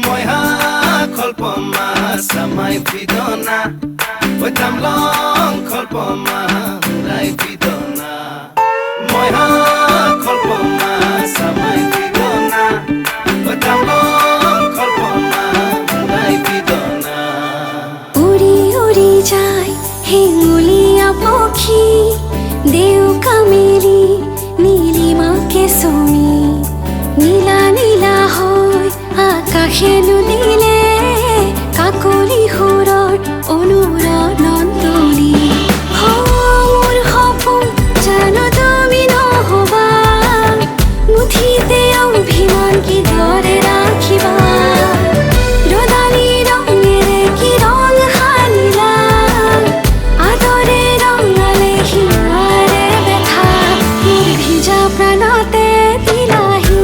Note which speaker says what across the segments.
Speaker 1: Moiha kolpoma samai pidona Wetam long kolpoma rai pidona Moiha kolpoma samai pidona Wetam long kolpoma rai pidona
Speaker 2: Uri uri jai hinguliya pokhi Deu kameli Nilima কেশমী নীলা নীলা হয় আকাশে নুলিলে কাকলি সুৰৰ অনুৰণন তলি মোৰ সপোন জানো তুমি নহবা মুঠিতে অভিমান কিদৰে ৰাখিবা ৰদালি ৰঙেৰে কি ৰং সানিলা আদৰে ৰঙালে হিয়াৰে বেথা মোৰ ভিজা প্ৰাণতে দিলাহি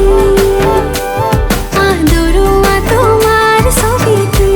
Speaker 2: আদৰুৱা তোমাৰ ছবিটো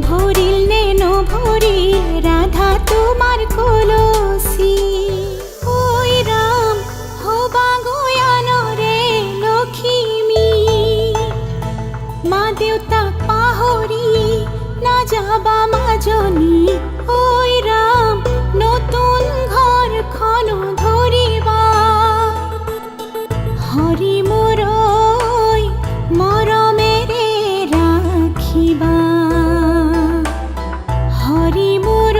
Speaker 2: ভরিল নেনো ভরিল রাধা তোমার কলসি ওই রাম হবা গয়ানরে লক্ষ্মী মা দেউতাক পাহৰি না যাবা মাজনী ওই রাম নতুন ঘৰখন ধৰিবা হৰি মোৰ মৰমেৰে ৰাখিবা হৰি মোৰ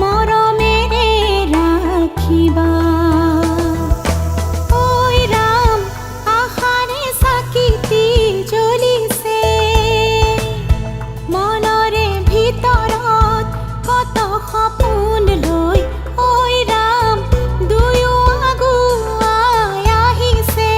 Speaker 2: মৰমেৰে ৰাখিবা ঐ ৰাম আশাৰে চাকিতি জ্বলিছে মনৰে ভিতৰত কত সপোন লৈ ঐ ৰাম দুয়ো আগুৱাই আহিছে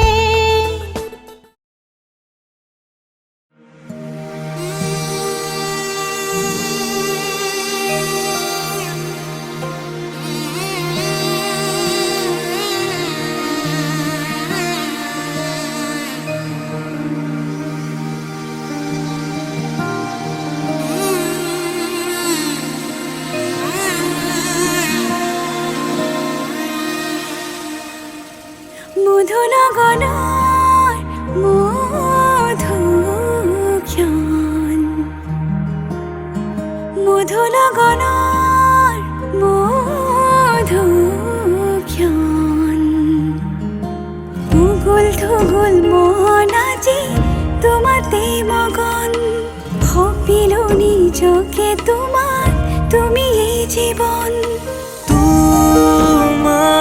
Speaker 2: মধুনগনৰ মধুক্ষণ মধুনগনৰ মধুক্ষণ উগুল থুগুল মন আজি তোমাতে মগন ভাবিলো নিজকে তোমার তুমি এই জীবন
Speaker 3: তোমারে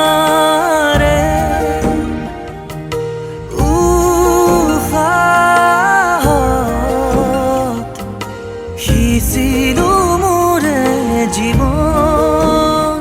Speaker 3: সিঁচিলো মোৰে জীৱন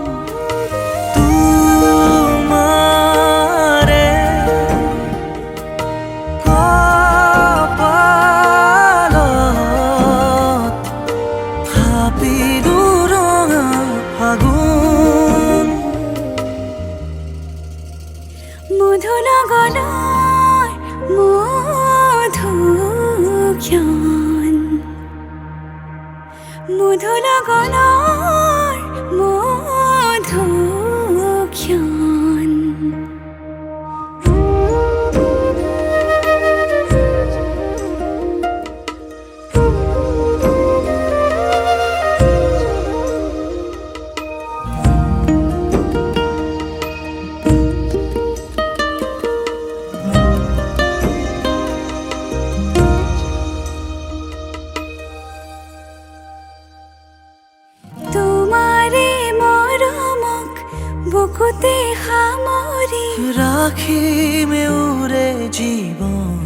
Speaker 2: বুকুতে সামৰি
Speaker 3: ৰাখিমে উৰে জীৱন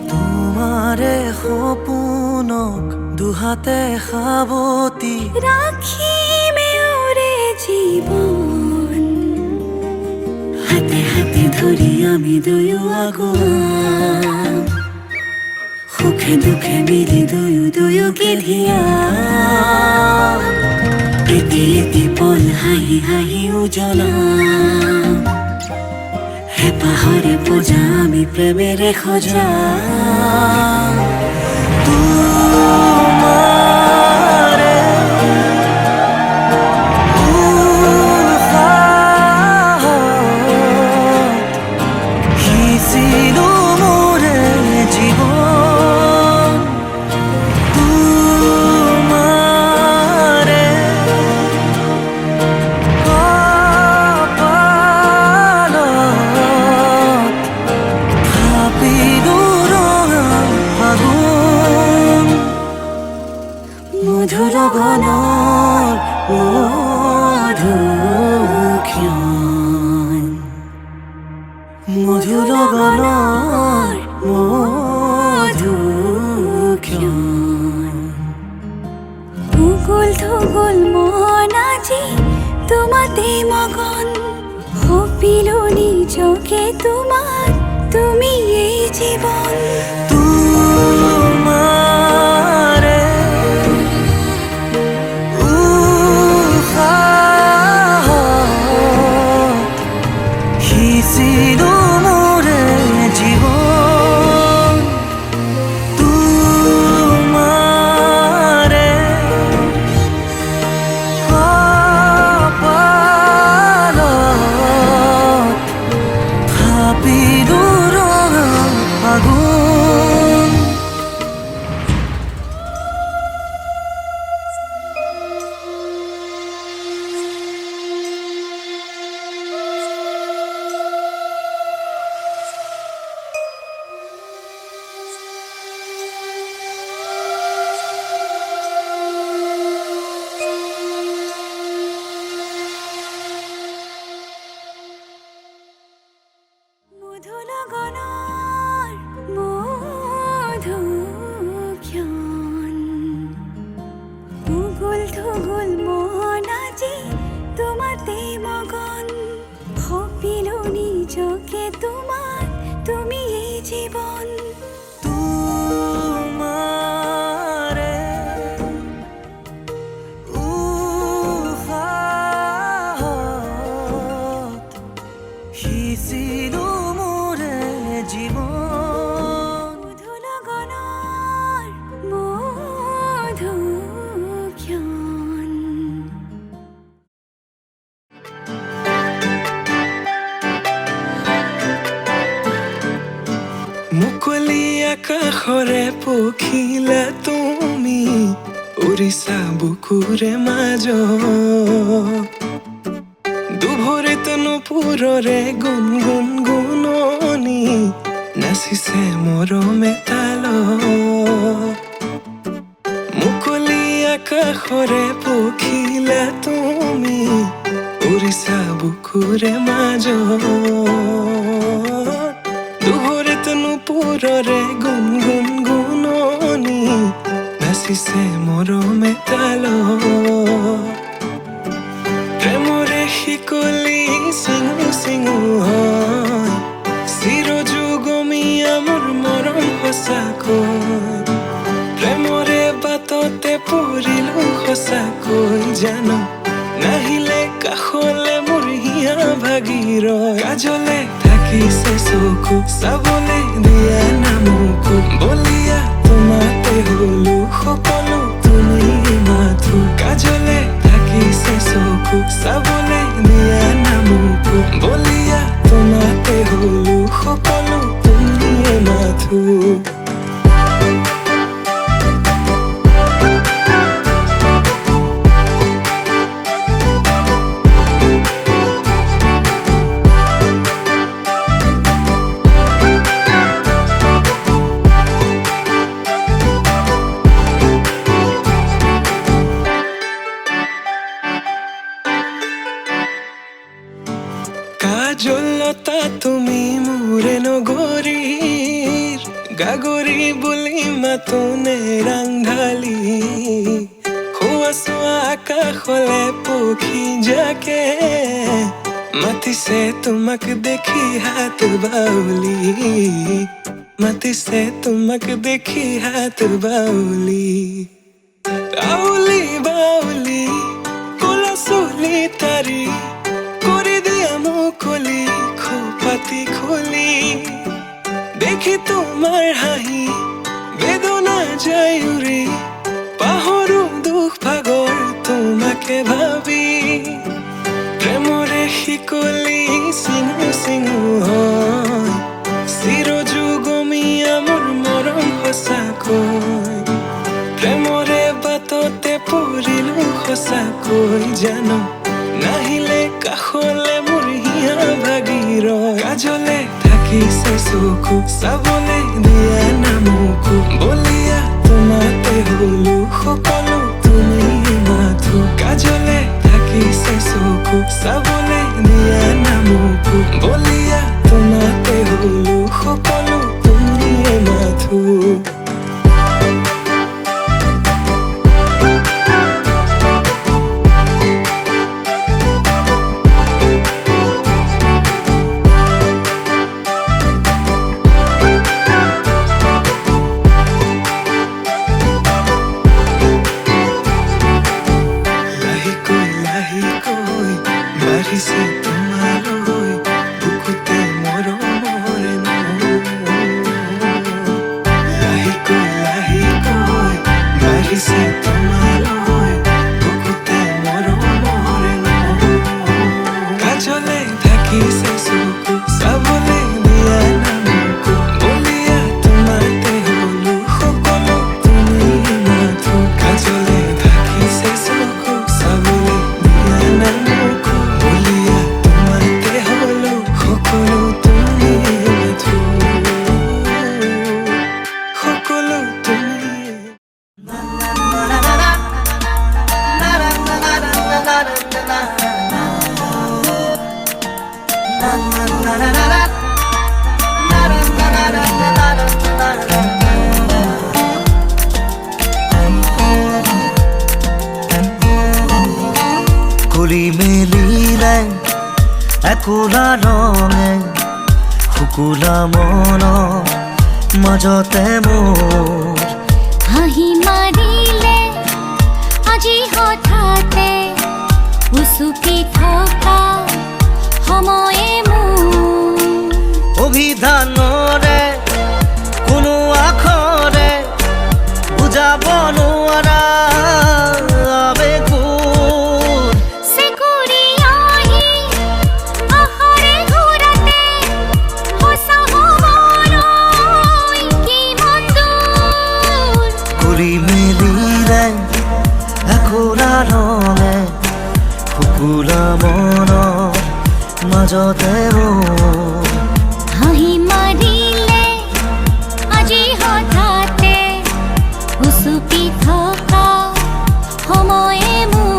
Speaker 3: তোমাৰে সপোনক দুহাতে সাৱতি
Speaker 2: ৰাখিমে উৰে জীৱন হাতে হাতে ধৰি আমি দুয়ো আগুৱাম সুখে দুখে মিলি দুয়োকে ধিয়াম এটি এটি পল হাঁহি হাঁহি উজ্বলাম হেঁপাহৰে পূজা আমি প্ৰেমেৰে সজাম
Speaker 3: তোমাৰে উশাহত সিঁচিলো মোৰে জীৱন তোমাৰে কপালত থাপিলো ৰঙা ফাগুন
Speaker 2: মধুৰ গণৰ মধুক্ষণ
Speaker 3: মধুৰ গণৰ
Speaker 2: মধুক্ষণ উগুল থুগুল মন আজি তোমাতে মগন সপিলো নিজকে তোমাক তুমি এই জীৱন
Speaker 3: তোমাৰে উশাহত সিঁচিলো মোৰে জীৱন তোমাৰে কপালত থাপিলো ৰঙা ফাগুন
Speaker 2: মধুৰ গণৰ মধুক্ষণ উগুল থুগুল মন আজি তোমাতে মগন সপিলো নিজকে তোমাক তুমি এই জীৱন
Speaker 3: তোমাৰে উশাহত সিঁচিলো মোৰে জীৱন
Speaker 2: মধুৰ গণৰ মধুক্ষণ
Speaker 4: মুকলি আকাশৰে পখিলা তুমি উৰিছা বুকুৰে মাজত দুভৰিত নুপুৰৰে গুণ গুণ গুণনি নাচিছে মৰমে তালত মুকলি আকাশৰে পখিলা তুমি উৰিছা বুকুৰে মাজত দুভৰিত নুপুৰৰে গুণ গুণ গুণনি নাচিছে মৰমে তালত প্ৰেমৰে শিকলি চিঙু চিঙু হয় চিৰযুগমীয়া মোৰ মৰম সঁচাকৈ প্ৰেমৰে বাটতে পৰিলো সঁচাকৈ জানো নাহিলে কাষলে মোৰ হিয়া ভাগি ৰয় কাজলে থাকিছে চকু চাবলে দিয়া নামকো বলিয়া তোমাতে হলো সকলো তুমি মাথো কাজলে থাকিছে চকু চাবলে দিয়া নামকো বলিয়া তোমাতে হলো সকলো তুমি মাথো কাজলতা তুমি মোৰে নগৰীৰ গাগৰি বুলি মাতোনে ৰাংঢালি হোৱা চোৱা আকাশলে পক্ষী জাকে মাতিছে তোমাক দেখি হাত বাউলি মাতিছে তোমাক দেখি হাত বাউলি আউলি বাউলি কোলা চুলি তাৰি কৰি দিয়া মুকলি খোপাতি খুলি দেখি তোমাৰ হাঁহি বেদনা যায় উৰি পাহৰো দুখ ভাগৰ তোমাকে ভাবি প্ৰেমৰে শিকলি চিঙু চিঙু হয় চিৰযুগমীয়া মোৰ মৰম সঁচাকৈ প্ৰেমৰে বাটতে পৰিলো সঁচাকৈ জানো নাহিলে কাষলে মোৰ হিয়া ভাগিৰ কাজলে থাকিছে চকু চাবলে দিয়া নামকো বলিয়া তোমাতে হলো সকলো তুমি মাথো কাজলে থাকিছে চকু চাবলে দিয়া নামকো বলিয়া তোমাতে হলো সকলো তুমি মাথো বাঢ়িছে তোমালৈ বুকুতে মৰমৰে লাহিকৈ বাঢ়িছে তোমালৈ বুকুতে মৰমৰে কাজলে থাকিছে চকু চাবলে দিয়া নামকো বলিয়া তোমাতে হলো সকলো তুমি মাথো কাজলে থাকিছে চকু চাবলে দিয়া নামকো বলিয়া তোমাতে হলো সকলো তুমি মাথো সকলো তুমি
Speaker 3: খুলি মেলিলে একোলা ৰঙে শুকুলা মনৰ মাজতে মোৰ
Speaker 2: হাঁহি মাৰিলে আজি হঠাতে উচুকি থকা সময়ে মোৰ
Speaker 3: অভিধানৰে কোনো আখৰে বুজাব নোৱাৰা আবেগবোৰ
Speaker 2: চেকুৰি আহি আহাৰে ঘূৰাতে সঁচা হ'বলৈ কিমান দূৰ
Speaker 3: ঘূৰি মেলিলে একোলা ৰঙে শুকুলা মনৰ মাজতে মোৰ
Speaker 2: হাঁহি মাৰিলে আজি হঠাতে উচুকি থকা সময়ে মোৰ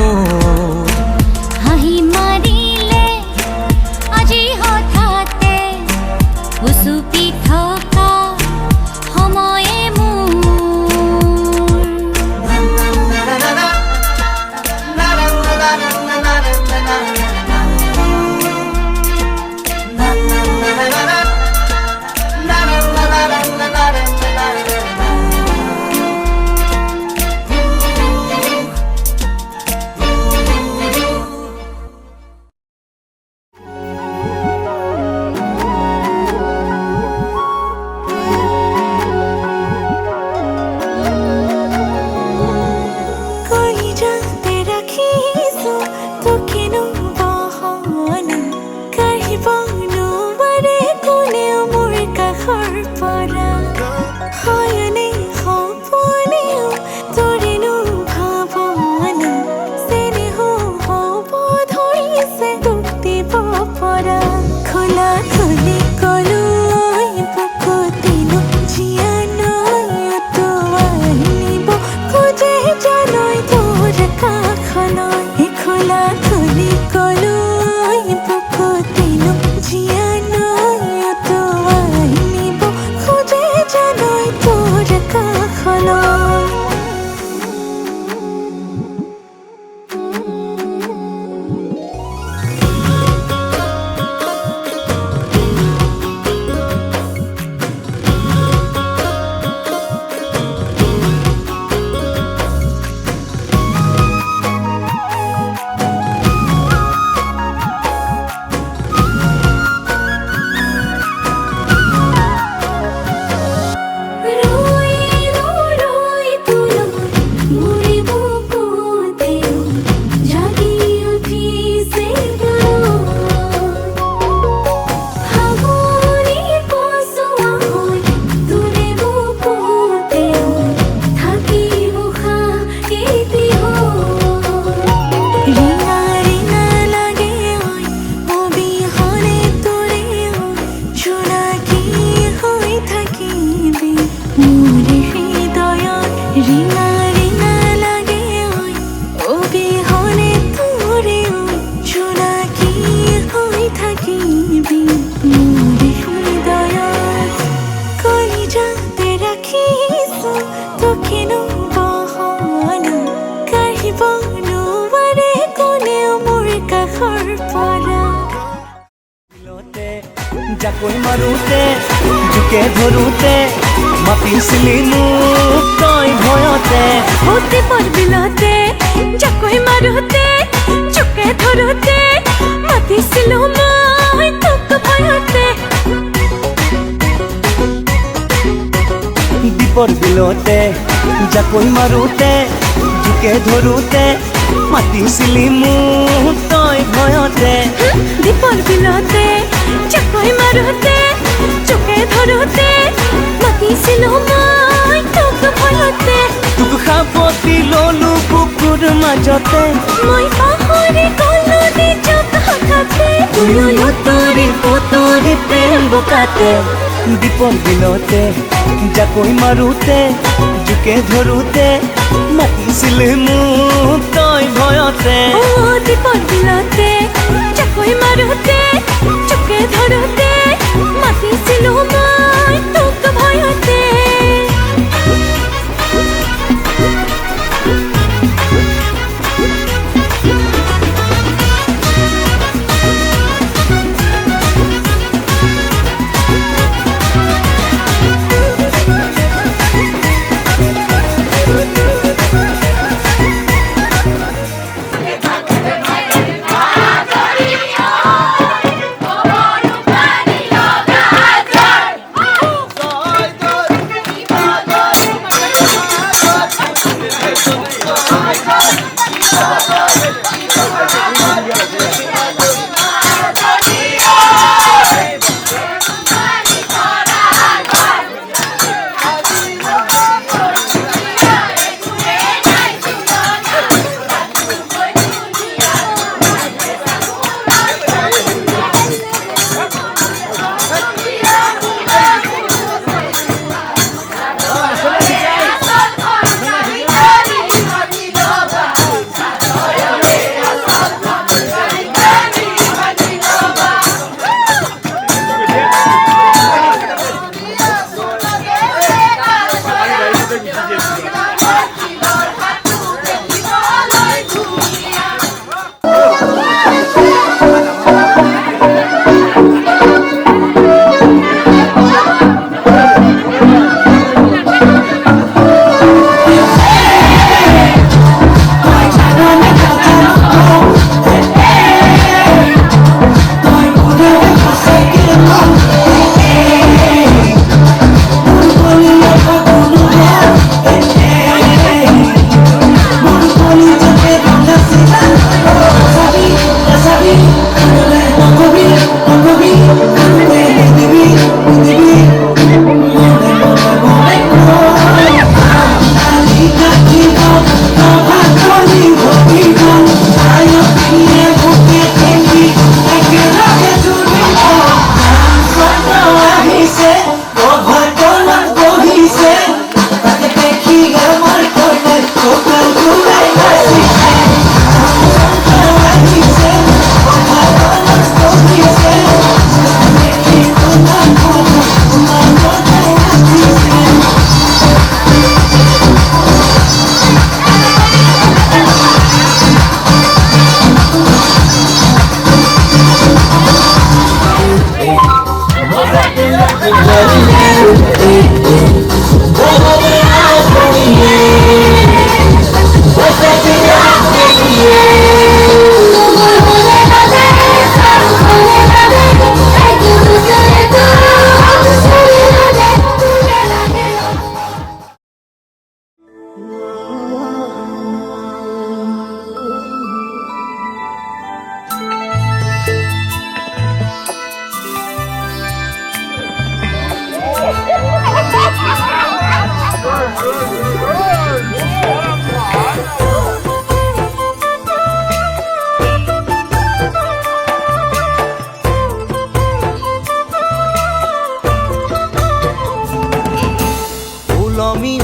Speaker 3: মোৰ
Speaker 2: হাঁহি মাৰিলে আজি হঠাতে উচুপি থকা সময়ে মোৰ
Speaker 5: কলিজাতে ৰাখিছো তোকেনো বহনা কাঢ়িব নোৱাৰে কোনেও মোৰ কাষৰ পৰা হয়নে সপোনেও তোৰেনো ভাৱনা চেনেহ হ'ব ধৰিছে তোক দিব পৰা খোলা খুলি কলো বুকুতেনো জীয়া নয়তো আহিব খোজে জানৈ তোৰ কাষলৈ খোলা খুলি কলো বুকুতেনো জীয়া নয়তো আহিব খোজে জানৈ তোৰ কাষলৈ
Speaker 3: জাকৈ মাৰোতে জোকে ধৰোতে মাতিছিলি মোক তই ভয়তে
Speaker 5: দীপৰ বিলতে জাকৈ মাৰোতে জোকে ধৰোতে মাতিছিলো মই তোক ভয়তে
Speaker 3: দীপৰ বিলতে জাকৈ মাৰোতে জোকে ধৰোতে মাতিছিলি মোক তই ভয়তে
Speaker 5: দীপৰ বিলতে জাকৈ মাৰোতে জোকে ধৰোতে মাতিছিলো মই তোক ভয়তে
Speaker 3: তোক সাৱটি ললো বুকুৰ মাজতে
Speaker 5: মই পাহৰি গলো নিজক হঠাতে
Speaker 3: তুললো তৰি পতৰি প্ৰেম বোকাতে দীপৰ বিলতে জাকৈ মাৰোতে জোকে ধৰোতে মাতিছিলি মোক তই ভয়তে
Speaker 5: দীপৰ বিলতে জাকৈ মাৰোতে জোকে ধৰোতে মাতিছিলো মই তোক ভয়তে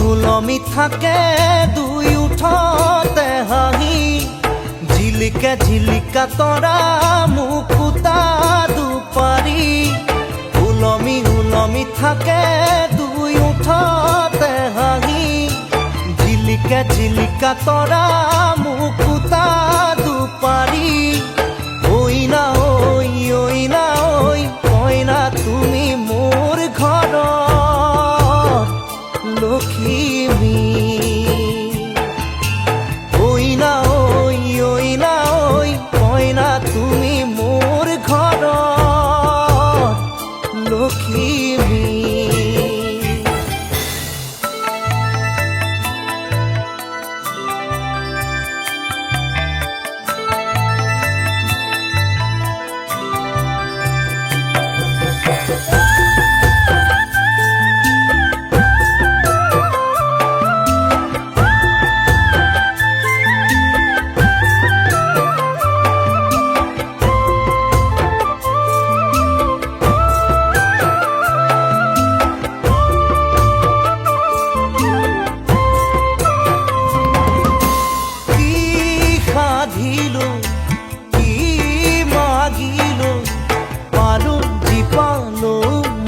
Speaker 3: উলমি থাকে দুই উঠতে হাঁহি ঝিলিকা ঝিলিকা তৰা মুকুতা দুপাৰি উলমি থাকে দুই উঠতে হাঁহি ঝিলিকা ঝিলিকা তৰা মুকুতা দুপাৰি ঐ না ঐ কইনা তুমি মোৰ ঘৰত লখিমী ঐ না ঐ কইনা তুমি মোৰ ঘৰত লখিমী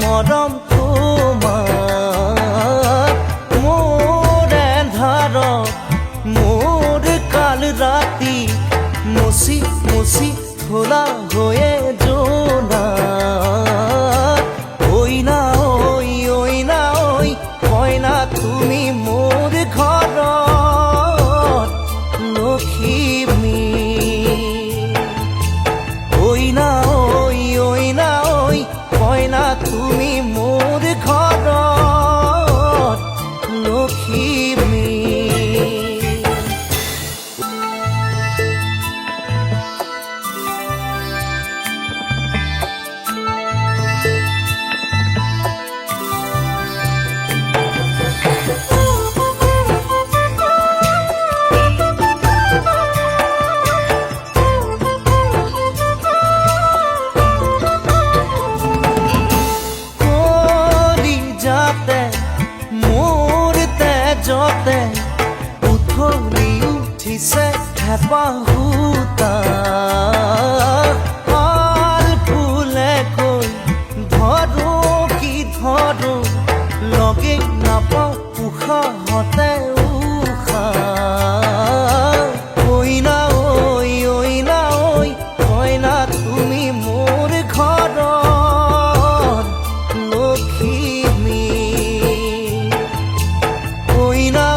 Speaker 3: মৰম তোমাৰ মোৰ এন্ধাৰ মোৰ কাল ৰাতি মুচি মুচি খোলা হৈয়ে জোনা ঐ না ঐ কইনা তুমি মোৰ ঘৰত লখিমী ঐ না ঐ কইনা তুমি মোৰ ঘৰত লখিমী যতে উথলি উঠিছে হেঁপাহুতা পাল ফুলে কৈ ধৰো কি ধৰো লগে নাপাওঁ উশাহতে উশাহ ঐ না ঐ কইনা তুমি মোৰ ঘৰত লখিমী ঐ না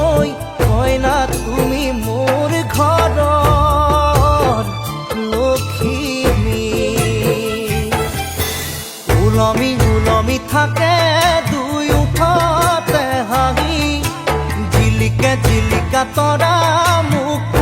Speaker 3: ঐ কইনা তুমি মোৰ ঘৰত লখিমী উলমি থাকে দুই উঠতে হাঁহি ঝিলিকা ঝিলিকা তৰা মুকুতা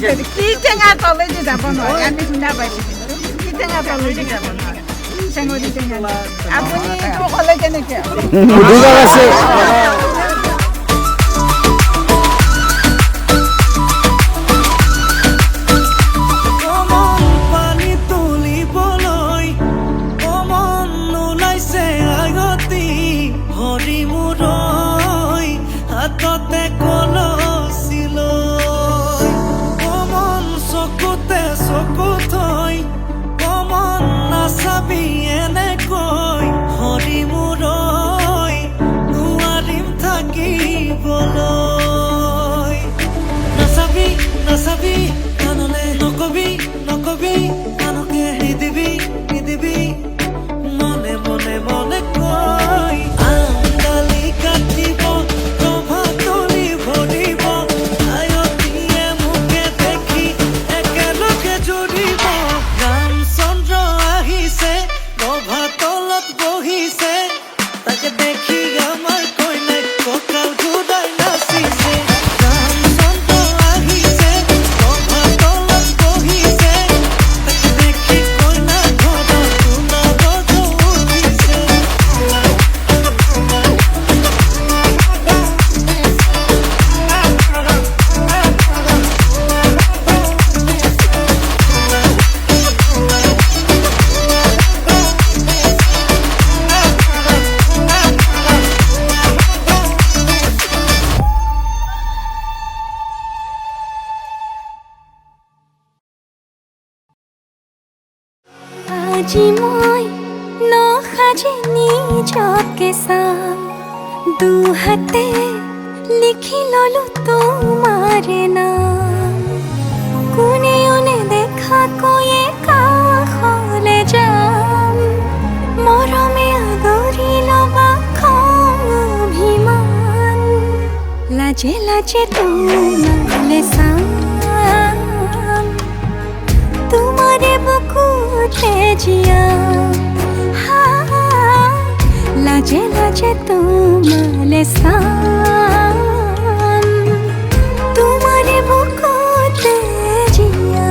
Speaker 6: কি টেঙা তলেদি যাব নোৱাৰে আমি শুনা পাইছোঁ কি টেঙা তলেদি যাব নোৱাৰে চেঙৰি টেঙা আপুনি এইটো ক'লে কেনেকৈ
Speaker 7: সুযোগ আছে
Speaker 3: অমন পানী তুলিবলৈ অমন ওলাইছে আগতি হৰি মূৰৈ হাততে কলচি লৈ অমন চকুতে চকু থৈ অমন নাচাবি এনেকৈ হৰি মূৰৈ নোৱাৰিম থাকিবলৈ নাচাবি নাচাবি কাণলে নকবি নকবি কাণকে নিদিবি নিদিবি মনে মনে মনে কৈ আঙালি কাটিব প্ৰভাতলি ভৰিব আয়তীয়ে মোকে দেখি একেলগে জুৰিব ৰামচন্দ্ৰ আহিছে প্ৰভাতলত বহিছে তাকে দেখি আমাৰ কইনাই কঁকাল ঘূৰাই নাচিছে ৰামচন্দ্ৰ আহিছে প্ৰভাতলত বহিছে তাকে দেখি কইনা ঘৰত সোণাব উঠিছে
Speaker 5: আজি মই নসাজে নিজকে চাম দুহাতে লিখি ললো তোমাৰ নাম কোনেও নেদেখাকৈয়ে কাষলে যাম মৰমে আদৰি ল'বা খং অভিমান লাজে লাজে তোমালে চাম তোমারে বুকুতে জিয়া লাজে লাজে তোমালে চাম তোমারে বুকুতে Zia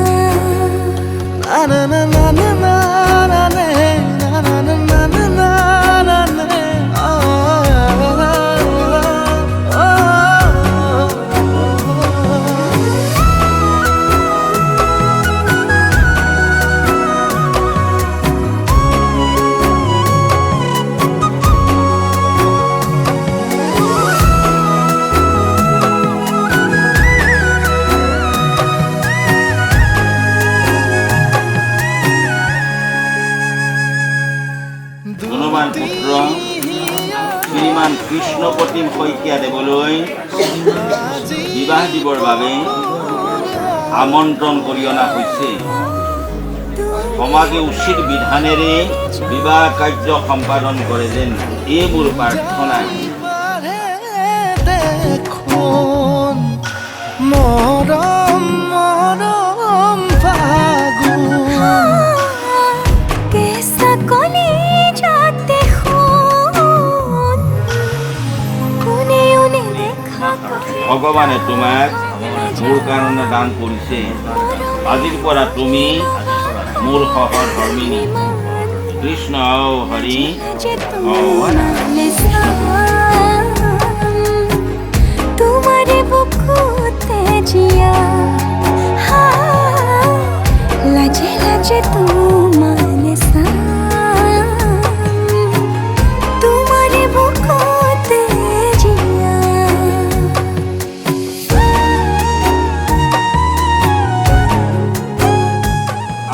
Speaker 3: na na na na na na na na na na na na na
Speaker 8: Hanuman পুত্ৰ শ্ৰীমান কৃষ্ণপতিম শইকীয়া দেৱলৈ বিবাহ দিবৰ বাবে আমন্ত্ৰণ কৰি অনা হৈছে সমাজে উচিত বিধানেৰে বিবাহ কাৰ্য সম্পাদন কৰে যেন এই মোৰ প্ৰাৰ্থনা
Speaker 3: দেখোন মৰম মৰম ফাগুন
Speaker 5: কেঁচা কলিজাতে সোণ কোনেও নেদেখাকৈ
Speaker 8: ভগৱানে তোমাক মোৰ কাৰণে দান কৰিছে আজিৰ পৰা তুমি মোৰ সহধৰ্মিনী কৃষ্ণ হৰি
Speaker 5: তোমারে বুকুতে জিয়া লাজে লাজে তোমারে সাম তোমারে বুকুতে জিয়া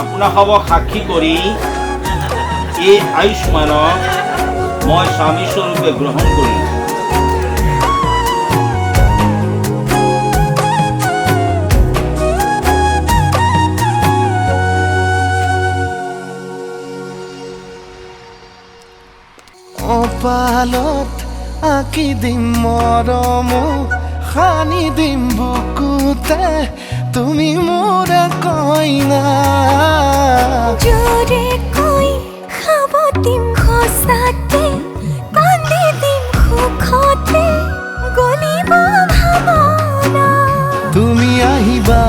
Speaker 8: আপোনাসৱক সাক্ষী কৰি এই আয়ুষ্মানক মই স্বামী স্বৰূপে গ্ৰহণ কৰিম
Speaker 3: অপালত আঁকি দিম মৰম সানি দিম বুকুতে তুমি মোৰ কইনা
Speaker 5: জোরে কই খাব দিম খসাতে কান্দি দিম সুখতে গলিব ভাবনা
Speaker 3: তুমি আহিবা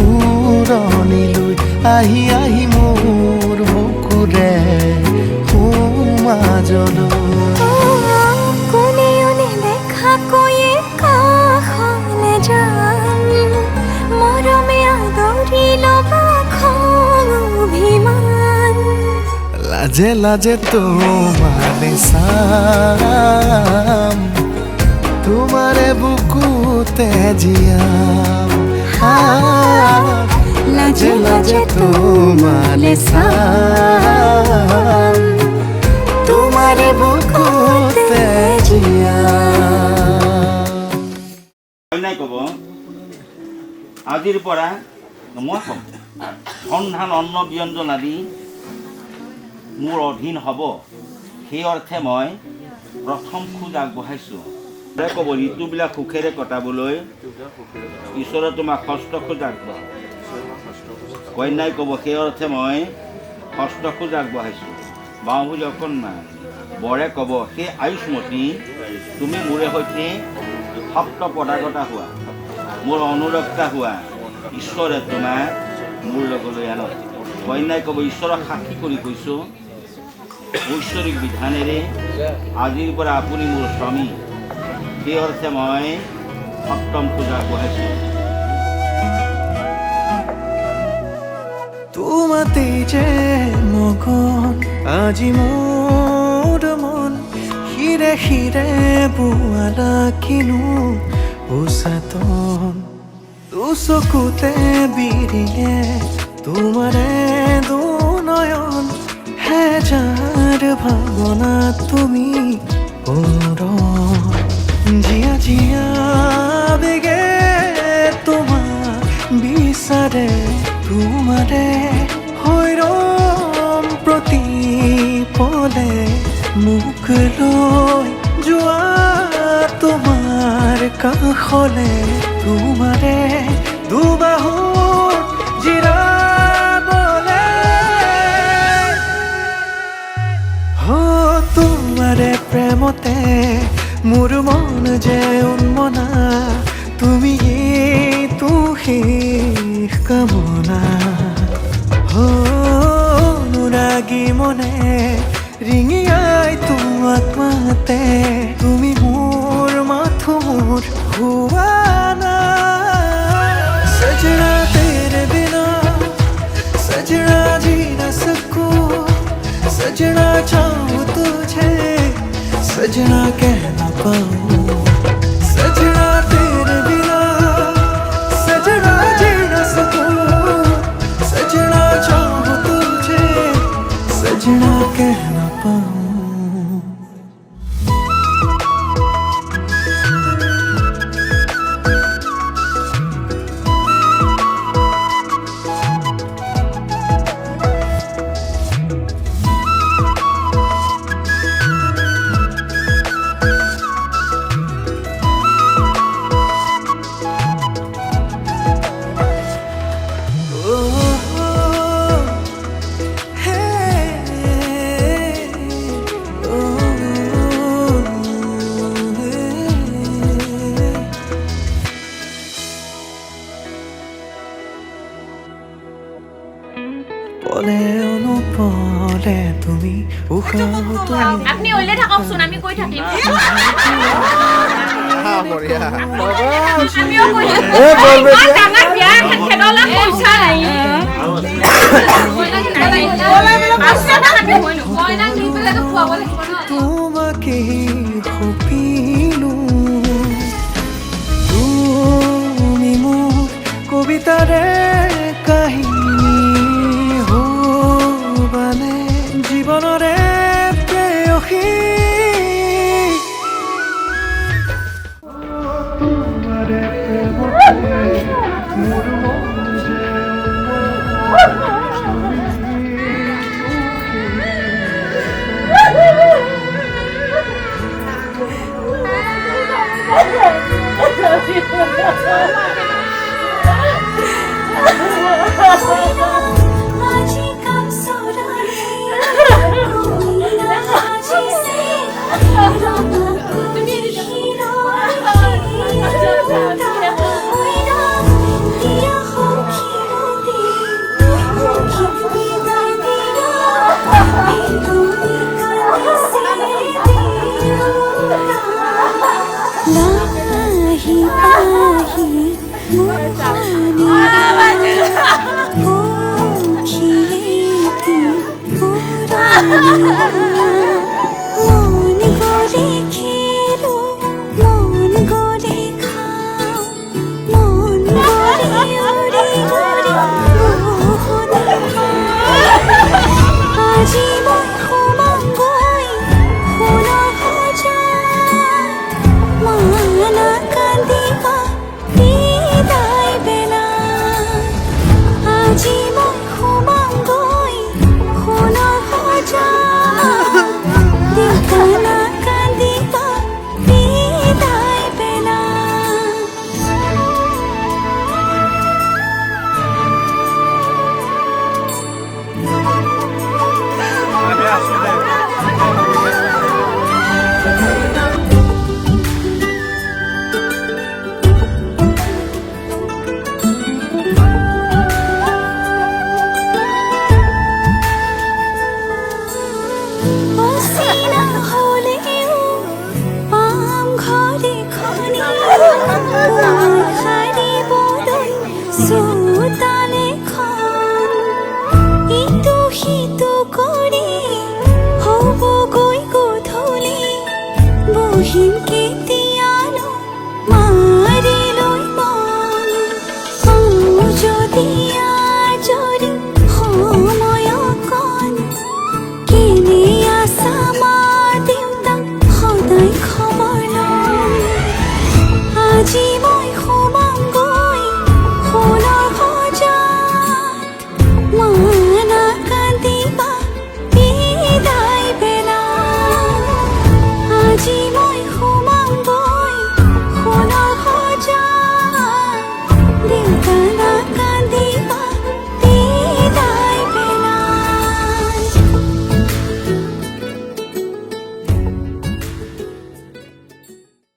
Speaker 3: উৰণিলৈ আহি আহি মোৰ বুকুৰে সোমাজলৈ
Speaker 5: কোনেও নেদেখাকৈয়ে কাষলে যাম মৰমে আদৰি ল'বা খং অভিমান
Speaker 3: লাজে লাজে তোমারে চাম তোমারে বুকুতে জিয়াম লাজে লাজে তোমারে চাম তোমারে বুকুতে জিয়াম
Speaker 8: নাই ক'ব আজিৰ পৰা মই ক'ম সন্ধান অন্ন ব্যঞ্জন আদি মোৰ অধীন হ'ব সেই অৰ্থে মই প্ৰথম খোজ আগবঢ়াইছোঁ ক'ব ঋতুবিলাক সুখেৰে কটাবলৈ ঈশ্বৰে তোমাক ষষ্ঠ খোজ আগবঢ়াব কন্যাই ক'ব সেই অৰ্থে মই ষষ্ঠ খোজ আগবঢ়াইছোঁ বাওঁ বুলি অকণমান বৰে ক'ব সেই আয়ুষ্মতী তুমি মোৰে সৈতে সপ্ত পদাগতা হোৱা মোৰ অনুৰক্তা হোৱা ঈশ্বৰে তোমাক মোৰ লগলৈ আনক কন্যাই ক'ব ঈশ্বৰক সাক্ষী কৰি কৈছোঁ ঐশ্বৰিক বিধানেৰে আজিৰ পৰা আপুনি মোৰ স্বামী সেই অৰ্থে মই সপ্তম খোজ আগবঢ়াইছোঁ
Speaker 4: তোমাতে যে মগন আজি মোৰ মন শিৰে শিৰে বোৱালা কিনো উচাতন চকুতে বিৰিয়ে তোমাৰে দুনয়ন হেজাৰ ভাৱনা তুমি জিয়া জিয়া বেগে তোমাক বিচাৰে তোমাৰে হৈৰম প্ৰতিপলে মোক লৈ যোৱা তোমাৰ কাষলে তোমাৰে দুবাহুৰ জিৰাবলে তোমাৰে প্ৰেমতে মোৰ মন যে উন্মনা তুমি তো শেষ কামনা অনুৰাগী মনে ৰিঙিয়াই তোমাক মাতে তুমি মোৰ মাথোৰ হোৱা না सजना तेरे बिना सजना जी न सकूं सजना चाहूं तुझे सजना कह न पाऊं सजना तेरे बिना सजना जी न सकूं सजना चाहूं तुझे सजना कह न पाऊं পলে অনুপলে তুমি
Speaker 7: আপনি ওইলে থাককচোন আমি কৈ থাকিম আমিও কৈ থাকিম ডাঙৰ বিয়া এখন খেদলা পইচা নাই
Speaker 4: তোমাকে সপিলো তুমি মোৰ কবিতাৰে কাহিনী হবানে জীৱনৰে প্ৰেয়সী তোমাৰে প্ৰেমতে মোৰ মন যে
Speaker 5: আ